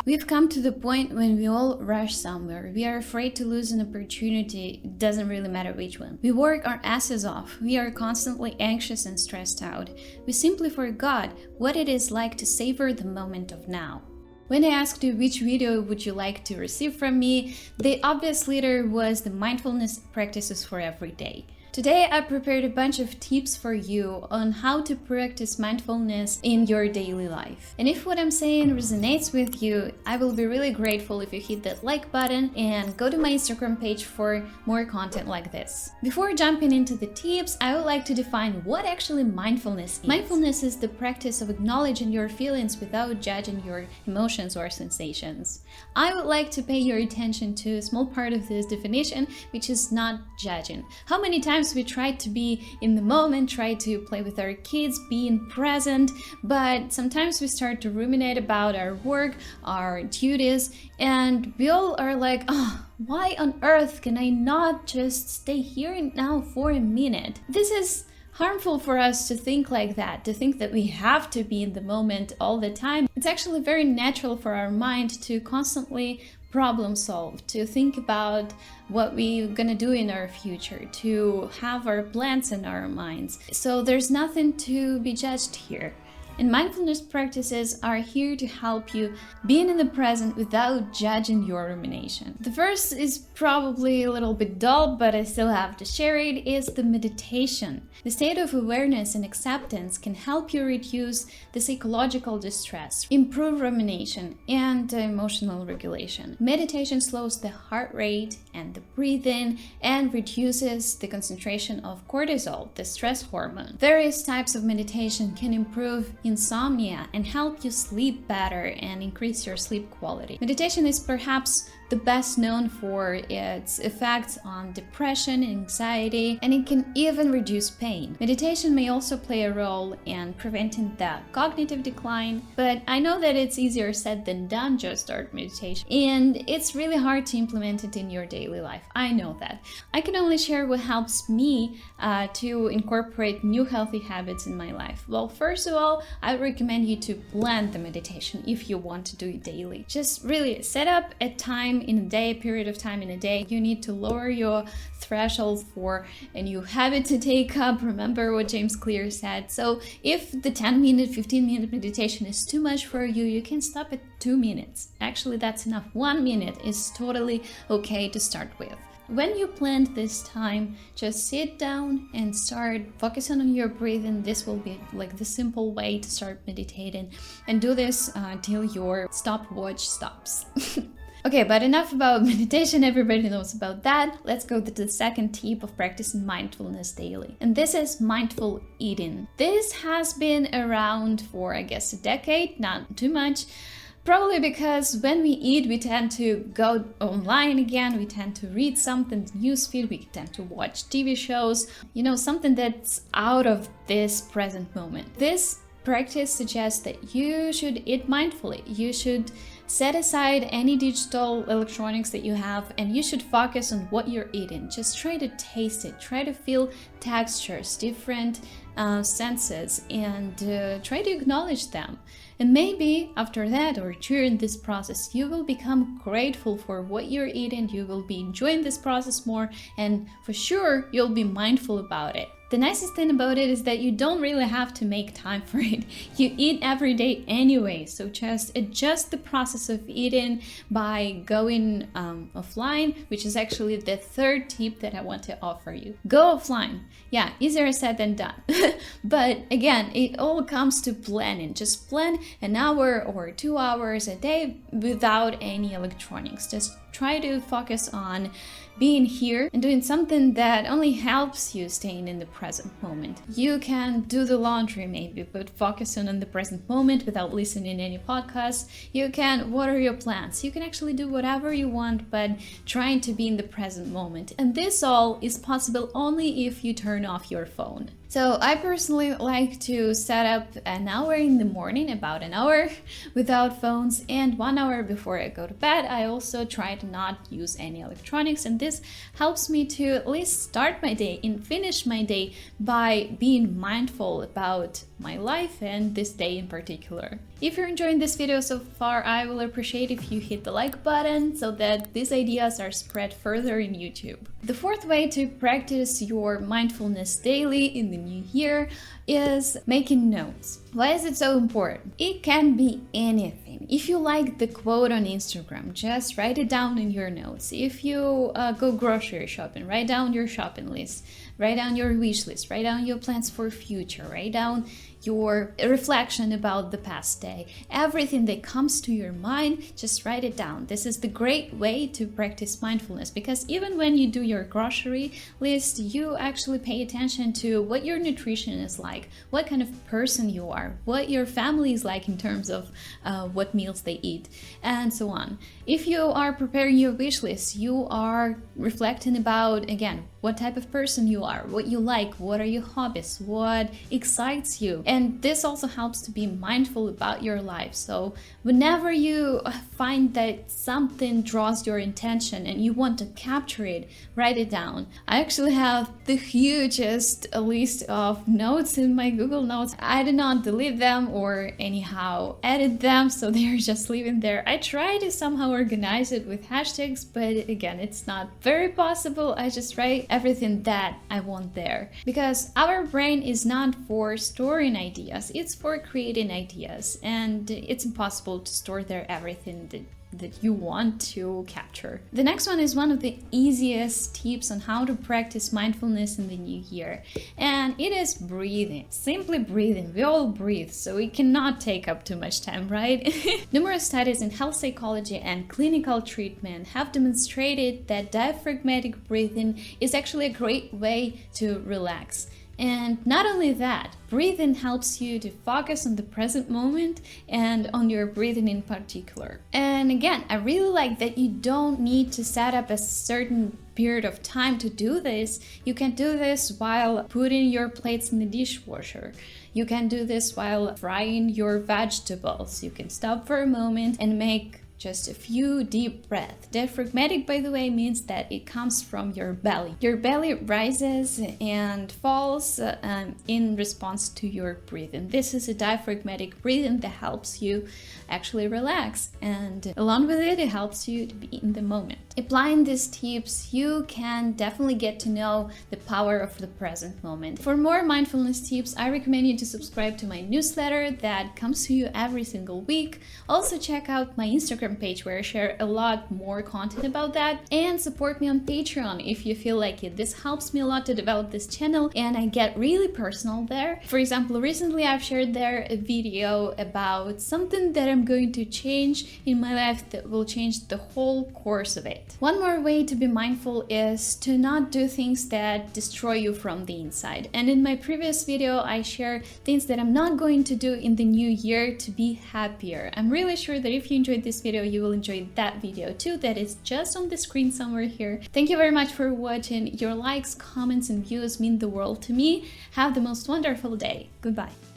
We've come to the point when we all rush somewhere. We are afraid to lose an opportunity. It doesn't really matter which one. We work our asses off. We are constantly anxious and stressed out. We simply forgot what it is like to savor the moment of now. When I asked you which video would you like to receive from me, the obvious leader was the mindfulness practices for every day. Today I prepared a bunch of tips for you on how to practice mindfulness in your daily life. And if what I'm saying resonates with you, I will be really grateful if you hit that like button and go to my Instagram page for more content like this. Before jumping into the tips, I would like to define what actually mindfulness is. Mindfulness is the practice of acknowledging your feelings without judging your emotions or sensations. I would like to pay your attention to a small part of this definition, which is not judging. How many times we try to be in the moment, try to play with our kids, being present, but sometimes we start to ruminate about our work, our duties, and we all are like, oh, why on earth can I not just stay here and now for a minute? This is harmful for us to think like that, to think that we have to be in the moment all the time. It's actually very natural for our mind to constantly problem solve, to think about what we're gonna do in our future, to have our plans in our minds. So there's nothing to be judged here. And mindfulness practices are here to help you being in the present without judging your rumination. The first is probably a little bit dull, but I still have to share it, is the meditation. The state of awareness and acceptance can help you reduce the psychological distress, improve rumination, and emotional regulation. Meditation slows the heart rate and the breathing and reduces the concentration of cortisol, the stress hormone. Various types of meditation can improve insomnia and help you sleep better and increase your sleep quality. Meditation is perhaps the best known for its effects on depression, anxiety, and it can even reduce pain. Meditation may also play a role in preventing the cognitive decline, but I know that it's easier said than done just start meditation, and it's really hard to implement it in your daily life. I know that. I can only share what helps me to incorporate new healthy habits in my life. Well, first of all, I recommend you to plan the meditation if you want to do it daily. Just really set up a time in a day, a period of time in a day. You need to lower your threshold for a new habit to take up. Remember what James Clear said. So if the 10-minute, 15-minute meditation is too much for you, you can stop at 2 minutes. Actually, that's enough. 1 minute is totally okay to start with. When you plan this time, just sit down and start focusing on your breathing. This will be like the simple way to start meditating, and do this till your stopwatch stops. Okay, but enough about meditation, everybody knows about that. Let's go to the second tip of practicing mindfulness daily. And this is mindful eating. This has been around for, I guess, a decade, not too much. Probably because when we eat, we tend to go online again, we tend to read something, newsfeed, we tend to watch TV shows, something that's out of this present moment. This practice suggests that you should eat mindfully. You should set aside any digital electronics that you have, and you should focus on what you're eating. Just try to taste it, try to feel textures, different senses, and try to acknowledge them. And maybe after that, or during this process, you will become grateful for what you're eating, you will be enjoying this process more, and for sure you'll be mindful about it. The nicest thing about it is that you don't really have to make time for it. You eat every day anyway, so just adjust the process of eating by going offline, which is actually the third tip that I want to offer you. Go offline. Yeah, easier said than done. But again, it all comes to planning. Just plan an hour or 2 hours a day without any electronics. Just try to focus on being here and doing something that only helps you staying in the present moment. You can do the laundry maybe, but focusing on the present moment without listening to any podcasts. You can water your plants. You can actually do whatever you want, but trying to be in the present moment. And this all is possible only if you turn off your phone. So I personally like to set up an hour in the morning, about an hour without phones, and 1 hour before I go to bed. I also try to not use any electronics, and this helps me to at least start my day and finish my day by being mindful about my life and this day in particular. If you're enjoying this video so far, I will appreciate if you hit the like button so that these ideas are spread further in YouTube. The fourth way to practice your mindfulness daily in the new year is making notes. Why is it so important? It can be anything. If you like the quote on Instagram, just write it down in your notes. If you go grocery shopping, write down your shopping list, write down your wish list, write down your plans for future, write down your reflection about the past day. Everything that comes to your mind, just write it down. This is the great way to practice mindfulness, because even when you do your grocery list, you actually pay attention to what your nutrition is like, what kind of person you are, what your family is like in terms of what meals they eat, and so on. If you are preparing your wish list, you are reflecting about, again, what type of person you are, what you like, what are your hobbies, what excites you. And this also helps to be mindful about your life. So whenever you find that something draws your attention and you want to capture it, write it down. I actually have the hugest list of notes in my Google Notes. I did not delete them or anyhow edit them, so they're just living there. I try to somehow organize it with hashtags, but again, it's not very possible. I just write everything that I want there, because our brain is not for storing ideas, it's for creating ideas, and it's impossible to store there everything that you want to capture. The next one is one of the easiest tips on how to practice mindfulness in the new year, and it is breathing. Simply breathing. We all breathe, so it cannot take up too much time, right? Numerous studies in health psychology and clinical treatment have demonstrated that diaphragmatic breathing is actually a great way to relax. And not only that, breathing helps you to focus on the present moment and on your breathing in particular. And again, I really like that you don't need to set up a certain period of time to do this. You can do this while putting your plates in the dishwasher. You can do this while frying your vegetables. You can stop for a moment and make just a few deep breaths. Diaphragmatic, by the way, means that it comes from your belly. Your belly rises and falls in response to your breathing. This is a diaphragmatic breathing that helps you actually relax, and along with it, it helps you to be in the moment. Applying these tips, you can definitely get to know the power of the present moment. For more mindfulness tips, I recommend you to subscribe to my newsletter that comes to you every single week. Also check out my Instagram page where I share a lot more content about that, and support me on Patreon if you feel like it. This helps me a lot to develop this channel, and I get really personal there. For example, recently I've shared there a video about something that I'm going to change in my life that will change the whole course of it. One more way to be mindful is to not do things that destroy you from the inside. And in my previous video, I share things that I'm not going to do in the new year to be happier. I'm really sure that if you enjoyed this video, you will enjoy that video too. That is just on the screen somewhere here. Thank you very much for watching. Your likes, comments, and views mean the world to me. Have the most wonderful day. Goodbye.